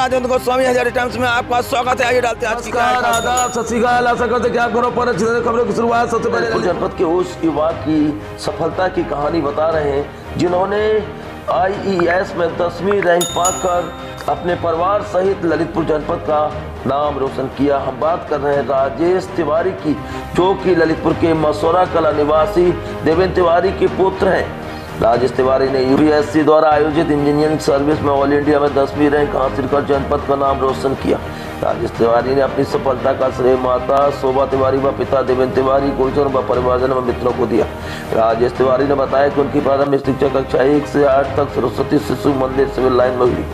Rajendra Goswami Hazari times में आपका स्वागत है। आइए डालते हैं आज की आदाब, सत श्री अकाल। आशा करते क्या करो पर खबरों की शुरुआत सबसे पहले जनपद के उस युवा की सफलता की कहानी बता रहे हैं जिन्होंने IES में 10वीं रैंक पाकर अपने परिवार सहित ललितपुर जनपद का नाम रोशन किया। हम बात कर रहे हैं राजेश तिवारी की, जो कि ललितपुर के मसौरा कला निवासी देवेंद्र तिवारी के पुत्र हैं। राजेश तिवारी ने UPSC द्वारा आयोजित इंजीनियरिंग सर्विस में ऑल इंडिया में 10वीं रैंक हासिल कर जनपद का नाम रोशन किया। राजेश तिवारी ने अपनी सफलता का श्रेय माता शोभा तिवारी व पिता देवेंद्र तिवारी, गुरुजन व परिवारजन व मित्रों को दिया। राजेश तिवारी ने बताया कि उनकी प्रारंभिक शिक्षा कक्षा 1 से 8 तक सरस्वती शिशु मंदिर सिविल लाइन में हुई।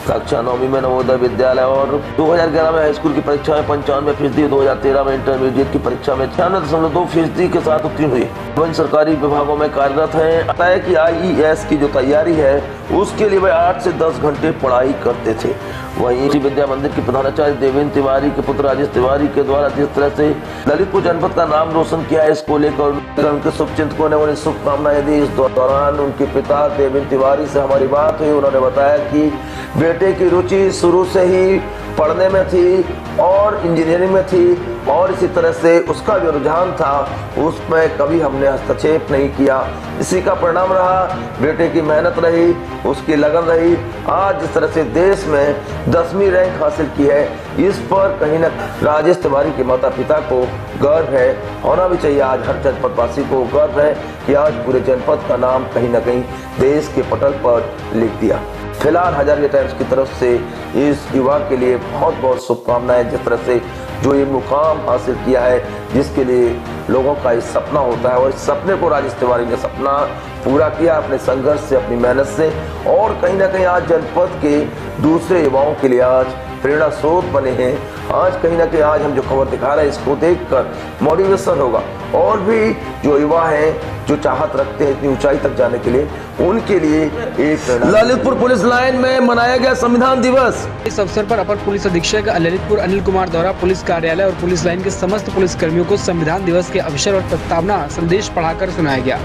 कक्षा 9वीं में नवोदय विद्यालय और 2011 में हाई स्कूल की परीक्षा में 95%, 2013 में इंटरमीडिएट की परीक्षा में 96.2% के साथ उत्तीर्ण हुई। विभिन्न सरकारी विभागों में कार्यरत हैं। आता है कि IES की जो तैयारी है उसके लिए वे 8 से 10 घंटे पढ़ाई करते थे। वहीं विद्या मंदिर के प्रधानाचार्य देवेंद्र तिवारी के पुत्र राजेश तिवारी के द्वारा जिस तरह से ललितपुर जनपद का नाम रोशन किया है, इसको लेकर उनके शुभचिंतकों ने उन्हें शुभकामनाएं दी। इस दौरान उनके पिता देवेंद्र तिवारी से हमारी बात हुई। उन्होंने बताया कि बेटे की रुचि शुरू से ही पढ़ने में थी और इंजीनियरिंग में थी, और इसी तरह से उसका जो रुझान था उसमें कभी हमने हस्तक्षेप नहीं किया। इसी का परिणाम रहा, बेटे की मेहनत रही, उसकी लगन रही। आज जिस तरह से देश में 10वीं रैंक हासिल की है, इस पर कहीं न राजेश तिवारी के माता पिता को गर्व है, होना भी चाहिए। आज हर जनपदवासी को गर्व है कि आज पूरे जनपद का नाम कहीं न कहीं देश के पटल पर लिख दिया। फिलहाल हजारिया टाइम्स की तरफ से इस युवा के लिए बहुत बहुत शुभकामनाएं। जिस तरह से जो ये मुकाम हासिल किया है, जिसके लिए लोगों का इस सपना होता है, और इस सपने को राजेश तिवारी ने सपना पूरा किया अपने संघर्ष से, अपनी मेहनत से, और कहीं ना कहीं आज जनपद के दूसरे युवाओं के लिए आज प्रेरणा स्रोत बने हैं। आज कहीं ना कहीं आज हम जो खबर दिखा रहे हैं, इसको देखकर मोटिवेशन होगा, और भी जो युवा हैं जो चाहत रखते हैं इतनी ऊंचाई तक जाने के लिए, उनके लिए एक ललितपुर पुलिस लाइन में मनाया गया संविधान दिवस। इस अवसर पर अपर पुलिस अधीक्षक ललितपुर अनिल कुमार द्वारा पुलिस कार्यालय और पुलिस लाइन के समस्त पुलिस कर्मियों को संविधान दिवस के अवसर और प्रस्तावना संदेश पढ़ाकर सुनाया गया।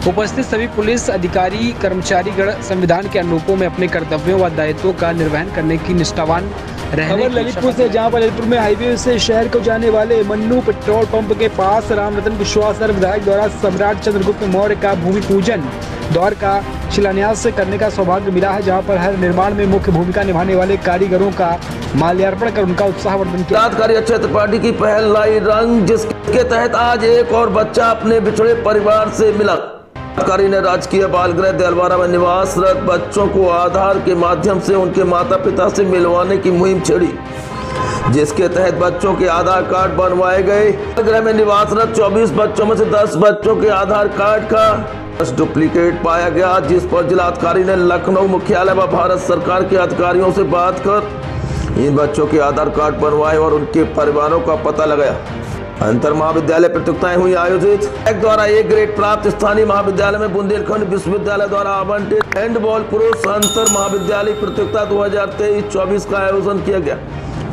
उपस्थित सभी पुलिस अधिकारी कर्मचारीगण संविधान के अनुरूपों में अपने कर्तव्यों व दायित्वों का निर्वहन करने की निष्ठावान रहने। ललितपुर से जहां पर ललितपुर में हाईवे से शहर को जाने वाले मन्नू पेट्रोल पंप के पास रामरतन कुशवाहा विधायक द्वारा सम्राट चंद्रगुप्त मौर्य का भूमि पूजन द्वार का शिलान्यास करने का सौभाग्य मिला है, जहां पर हर निर्माण में मुख्य भूमिका निभाने वाले कारीगरों का माल्यार्पण कर उनका उत्साहवर्धन किया। कार्य क्षेत्र पार्टी की पहल लाई रंग, जिसके तहत आज एक और बच्चा अपने बिछड़े परिवार से मिला। अधिकारी ने राजकीय बाल गृह देलवारा में निवासरत बच्चों को आधार के माध्यम से उनके माता पिता से मिलवाने की मुहिम छेड़ी, जिसके तहत बच्चों के आधार कार्ड बनवाए गए। गृह में निवासरत 24 बच्चों में से 10 बच्चों के आधार कार्ड का डुप्लीकेट पाया गया, जिस पर जिलाधिकारी ने लखनऊ मुख्यालय व भारत सरकार के अधिकारियों से बात कर इन बच्चों के आधार कार्ड बनवाए और उनके परिवारों का पता लगाया। अंतर महाविद्यालय प्रतियोगिताएं हुई आयोजित। एक द्वारा एक ग्रेड प्राप्त स्थानीय महाविद्यालय में बुंदेलखंड विश्वविद्यालय द्वारा आवंटित हैंडबॉल पुरुष अंतर महाविद्यालय प्रतियोगिता 2023-24 का आयोजन किया गया।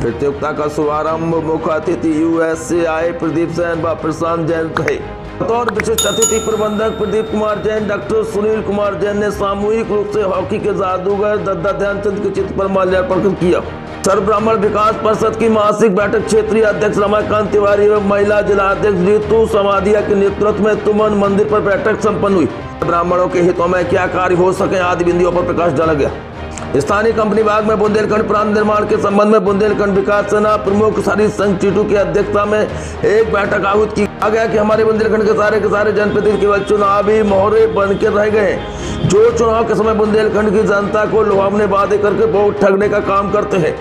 प्रतियोगिता का शुभारंभ मुख्य अतिथि USAI प्रदीप जैन व प्रशांत जैन थे। बतौर विशिष्ट अतिथि प्रबंधक प्रदीप कुमार जैन, डॉक्टर सुनील कुमार जैन ने सामूहिक रूप से हॉकी के जादूगर दद्दा ध्यानचंद के चित्र पर माल्यार्पण किया। सर्व ब्राह्मण विकास परिषद की मासिक बैठक क्षेत्रीय अध्यक्ष रमाकांत तिवारी एवं महिला जिला अध्यक्ष ऋतु समाधिया के नेतृत्व में तुमन मंदिर पर बैठक संपन्न हुई। ब्राह्मणों के हितों में क्या कार्य हो सके आदि बिंदुओं पर प्रकाश डाला गया। स्थानीय कंपनी बाग में बुंदेलखंड प्रांत निर्माण के संबंध में बुंदेलखंड विकास सेना प्रमुख हरीश संघ टीटू की अध्यक्षता में एक बैठक आहूत की गया कि हमारे बुंदेलखंड के सारे जनप्रतिनिधि केवल चुनावी मोहरे बन के रह गए, जो चुनाव के समय बुंदेलखंड की जनता को लुभावने वादे करके वोट ठगने का काम करते हैं।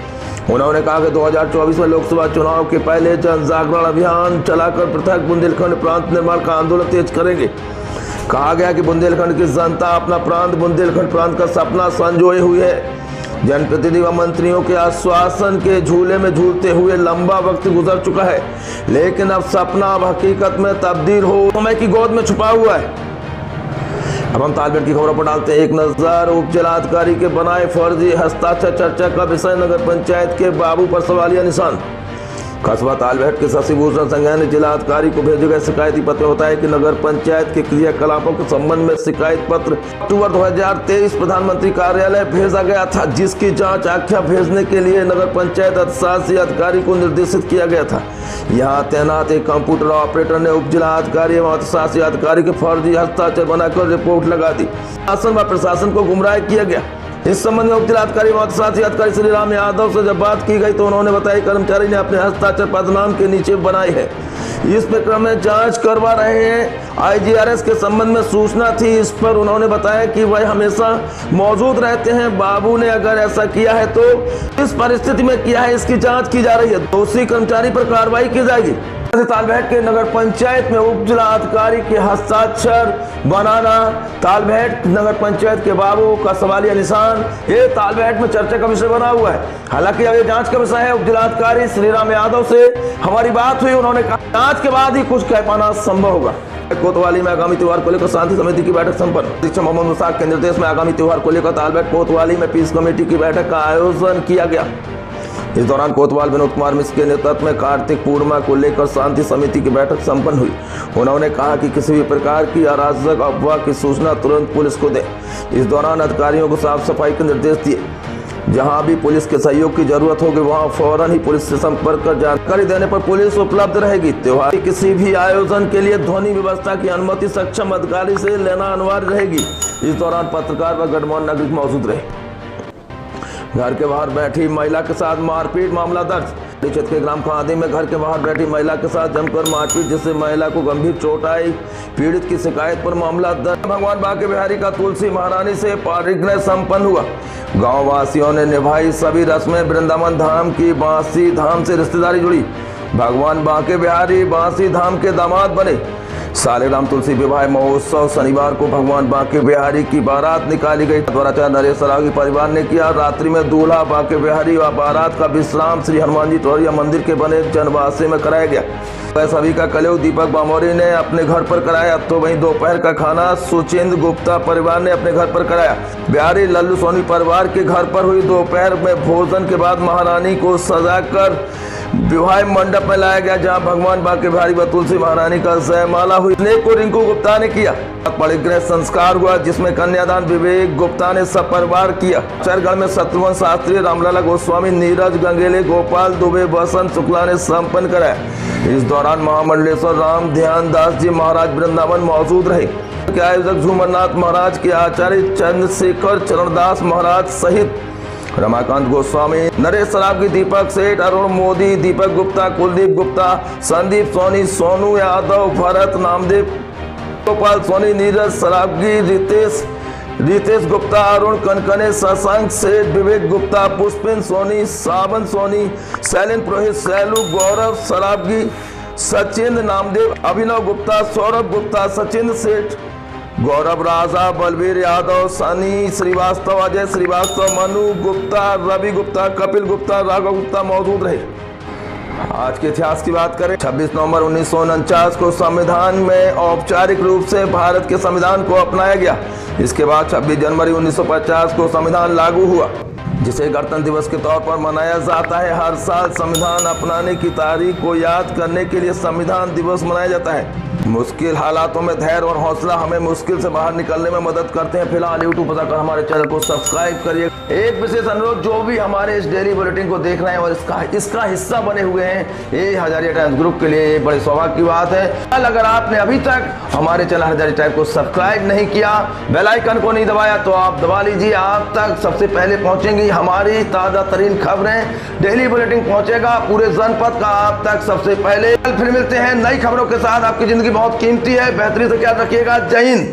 उन्होंने कहा कि 2024 में लोकसभा चुनाव के पहले जन जागरण अभियान चलाकर पृथक बुंदेलखंड प्रांत निर्माण का आंदोलन तेज करेंगे। कहा गया कि बुंदेलखंड की जनता अपना प्रांत बुंदेलखंड प्रांत का सपना संजोए हुए है। जनप्रतिनिधि व मंत्रियों के आश्वासन के झूले में झूलते हुए लंबा वक्त गुजर चुका है, लेकिन अब सपना अब हकीकत में तब्दील हो समय की गोद में छुपा हुआ है। अब हम तालमेल की खबरों पर डालते हैं एक नजर। उप जिलाधिकारी के बनाए फर्जी हस्ताक्षर चर्चा का विषय नगर पंचायत के बाबू पर सवालिया निशान। कस्बा तालबेहट के शशिभूषण संज्ञा ने जिला अधिकारी को भेजे गए शिकायती पत्र में बताया कि नगर पंचायत के क्रियाकलापों के संबंध में शिकायत पत्र अक्टूबर 2023 प्रधानमंत्री कार्यालय भेजा गया था, जिसकी जांच आख्या भेजने के लिए नगर पंचायत अधिशासी अधिकारी को निर्देशित किया गया था। यहाँ तैनात एक कंप्यूटर ऑपरेटर ने उप जिला अधिकारी एवं अधिशासी अधिकारी के फर्जी हस्ताक्षर बनाकर रिपोर्ट लगा दी। शासन व प्रशासन को गुमराह किया गया। इस संबंध में उप जिलाधिकारी व अधिशासी अधिकारी श्री राम यादव से जब बात की गई तो उन्होंने बताया कर्मचारी ने अपने हस्ताक्षर पदनाम के नीचे बनाई है। इस प्रकरण में जांच करवा रहे हैं। IGRS के संबंध में सूचना थी, इस पर उन्होंने बताया कि वह हमेशा मौजूद रहते हैं। बाबू ने अगर ऐसा किया है तो इस परिस्थिति में किया है, इसकी जांच की जा रही है। दोषी कर्मचारी पर कार्रवाई की जाएगी। तालबेहट के नगर पंचायत में उप जिला अधिकारी के हस्ताक्षर बनाना, तालबेहट नगर पंचायत के बाबू का सवालिया निशान, ये तालबेहट में चर्चा का विषय बना हुआ है। हालांकि अब ये जांच का विषय है। उप जिला अधिकारी श्री राम यादव से हमारी बात हुई, उन्होंने कहा जांच के बाद ही कुछ कह पाना संभव होगा। कोतवाली में आगामी त्योहार को लेकर शांति समिति की बैठक संपन्न। अध्यक्ष मोहम्मद मुसाक के निर्देश में आगामी त्योहार को लेकर तालबेहट कोतवाली में पीस कमेटी की बैठक का आयोजन किया गया। इस दौरान कोतवाल विनोद कुमार मिश्र के नेतृत्व में कार्तिक पूर्णिमा को लेकर शांति समिति की बैठक संपन्न हुई। उन्होंने कहा कि किसी भी प्रकार की अराजक अफवाह की सूचना तुरंत पुलिस को दें। इस दौरान अधिकारियों को साफ सफाई के निर्देश दिए। जहां भी पुलिस के सहयोग की जरूरत होगी वहां फौरन ही पुलिस से संपर्क कर जानकारी देने पर पुलिस उपलब्ध रहेगी। त्योहार किसी भी आयोजन के लिए ध्वनि व्यवस्था की अनुमति सक्षम अधिकारी से लेना अनिवार्य रहेगी। इस दौरान पत्रकार व गणमान्य नागरिक मौजूद रहे। घर के बाहर बैठी महिला के साथ मारपीट मामला दर्ज। क्षेत्र के ग्राम खादी में घर के बाहर बैठी महिला के साथ जमकर मारपीट, जिससे महिला को गंभीर चोट आई। पीड़ित की शिकायत पर मामला दर्ज। भगवान बांके बिहारी का तुलसी महारानी से परिग्रह संपन्न हुआ। गांव वासियों ने निभाई सभी रस्में। वृंदावन धाम की बांसी धाम से रिश्तेदारी जुड़ी। भगवान बांके बिहारी बांसी धाम के दामाद बने। सालेग्राम तुलसी विवाह महोत्सव शनिवार को भगवान बांके बिहारी की बारात निकाली गई। द्वाराचार्य नरेश सरावगी परिवार ने किया। रात्रि में दूल्हा बांके बिहारी व बारात का विश्राम श्री हनुमान जी टोरिया मंदिर के बने जनवासे में कराया गया। वह सभी का कलयुग दीपक बामोरी ने अपने घर पर कराया, तो वहीं दोपहर का खाना सुचिंद गुप्ता परिवार ने अपने घर पर कराया। बिहारी लल्लू सोनी परिवार के घर पर हुई। दोपहर में भोजन के बाद महारानी को सजाकर विवाह मंडप में लाया गया, जहां भगवान बांके बिहारी व तुलसी महारानी का जयमाला हुई। को रिंकू गुप्ता ने किया। परिग्रह संस्कार हुआ, जिसमें कन्यादान विवेक गुप्ता ने सपरिवार किया। चरगढ़ में शत्रुघ्न शास्त्री, रामलाला गोस्वामी, नीरज गंगेले, गोपाल दुबे, बसंत शुक्ला ने संपन्न कराया। इस दौरान महामंडलेश्वर राम ध्यान दास जी महाराज वृंदावन मौजूद रहे। के आयोजक झूमरनाथ महाराज के आचार्य चंद्रशेखर चरणदास महाराज सहित रमाकांत गोस्वामी, नरेश सरावगी, दीपक सेठ, अरुण मोदी, दीपक गुप्ता, कुलदीप गुप्ता, संदीप सोनी, सोनू यादव, भरत नामदेव, गोपाल सोनी, नीरज सरावगी, रितेश गुप्ता, अरुण कनकने, शशांक सेठ, विवेक गुप्ता, पुष्पिन सोनी, सावन सोनी, शैलेंद्र पुरोहित, सैलू, गौरव सरावगी, सचिंद्र नामदेव, अभिनव गुप्ता, सौरभ गुप्ता, सचिंद्र सेठ, गौरव राजा, बलबीर यादव, सनी श्रीवास्तव, अजय श्रीवास्तव, मनु गुप्ता, रवि गुप्ता, कपिल गुप्ता, राघव गुप्ता मौजूद रहे। आज के इतिहास की बात करें, 26 नवंबर 1949 को संविधान में औपचारिक रूप से भारत के संविधान को अपनाया गया। इसके बाद 26 जनवरी 1950 को संविधान लागू हुआ, जिसे गणतंत्र दिवस के तौर पर मनाया जाता है। हर साल संविधान अपनाने की तारीख को याद करने के लिए संविधान दिवस मनाया जाता है। मुश्किल हालातों में धैर्य और हौसला हमें मुश्किल से बाहर निकलने में मदद करते हैं। फिलहाल YouTube पर जाकर हमारे चैनल को सब्सक्राइब करिए। एक विशेष अनुरोध, जो भी हमारे इस डेली बुलेटिन को देख रहे हैं और इसका हिस्सा बने हुए हैं, ये हजारिया टाइम्स ग्रुप के लिए बड़े सौभाग्य की बात है। अगर आपने अभी तक हमारे चैनल हजारिया टाइम्स को सब्सक्राइब नहीं किया, बेल आइकन को नहीं दबाया, तो आप दबा लीजिए। आप तक सबसे पहले पहुंचेंगी हमारी ताजा तरीन खबरें। डेली बुलेटिन पहुंचेगा पूरे जनपद का आप तक सबसे पहले। फिर मिलते हैं नई खबरों के साथ। आपकी जिंदगी बहुत कीमती है, बेहतरीन से ख्याल रखिएगा। जय हिंद।